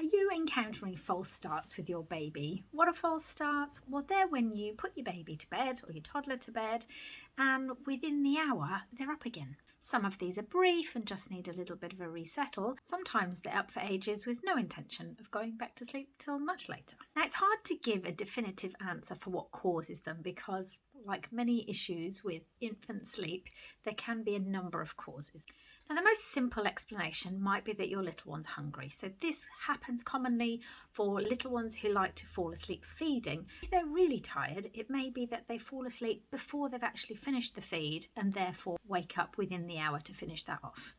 Are you encountering false starts with your baby? What are false starts? Well, they're when you put your baby to bed or your toddler to bed and within the hour they're up again. Some of these are brief and just need a little bit of a resettle. Sometimes they're up for ages with no intention of going back to sleep till much later. Now, it's hard to give a definitive answer for what causes them because, like many issues with infant sleep, there can be a number of causes. Now, the most simple explanation might be that your little one's hungry. So this happens commonly for little ones who like to fall asleep feeding. If they're really tired, it may be that they fall asleep before they've actually finished the feed and therefore wake up within the hour to finish that off.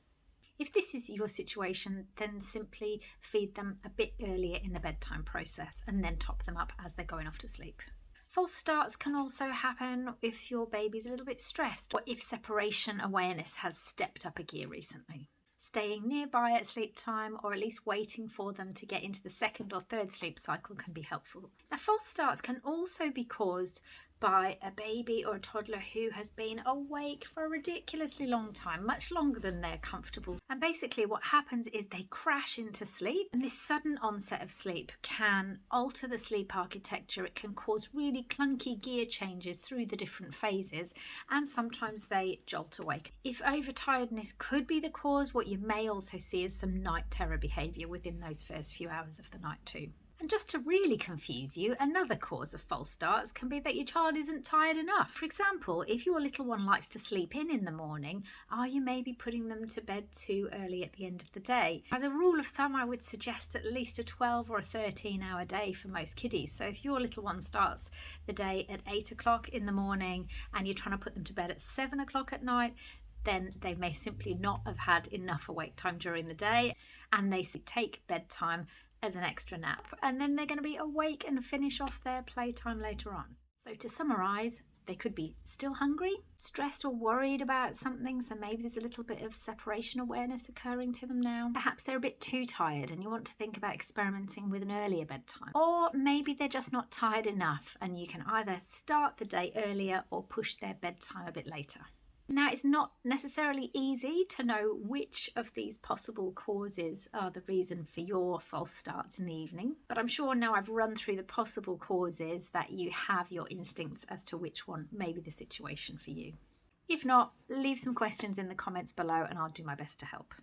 If this is your situation, then simply feed them a bit earlier in the bedtime process and then top them up as they're going off to sleep. False starts can also happen if your baby's a little bit stressed or if separation awareness has stepped up a gear recently. Staying nearby at sleep time or at least waiting for them to get into the second or third sleep cycle can be helpful. Now, false starts can also be caused by a baby or a toddler who has been awake for a ridiculously long time, much longer than they're comfortable. And basically what happens is they crash into sleep, and this sudden onset of sleep can alter the sleep architecture. It can cause really clunky gear changes through the different phases, and sometimes they jolt awake. If overtiredness could be the cause, what you may also see is some night terror behaviour within those first few hours of the night too. And just to really confuse you, another cause of false starts can be that your child isn't tired enough. For example, if your little one likes to sleep in the morning, are you maybe putting them to bed too early at the end of the day? As a rule of thumb, I would suggest at least a 12 or a 13-hour day for most kiddies. So if your little one starts the day at 8 o'clock in the morning and you're trying to put them to bed at 7 o'clock at night, then they may simply not have had enough awake time during the day, and they take bedtime as an extra nap, and then they're going to be awake and finish off their playtime later on. So to summarise, they could be still hungry, stressed or worried about something, so maybe there's a little bit of separation awareness occurring to them now. Perhaps they're a bit too tired and you want to think about experimenting with an earlier bedtime. Or maybe they're just not tired enough and you can either start the day earlier or push their bedtime a bit later. Now, it's not necessarily easy to know which of these possible causes are the reason for your false starts in the evening, but I'm sure now I've run through the possible causes that you have your instincts as to which one may be the situation for you. If not, leave some questions in the comments below and I'll do my best to help.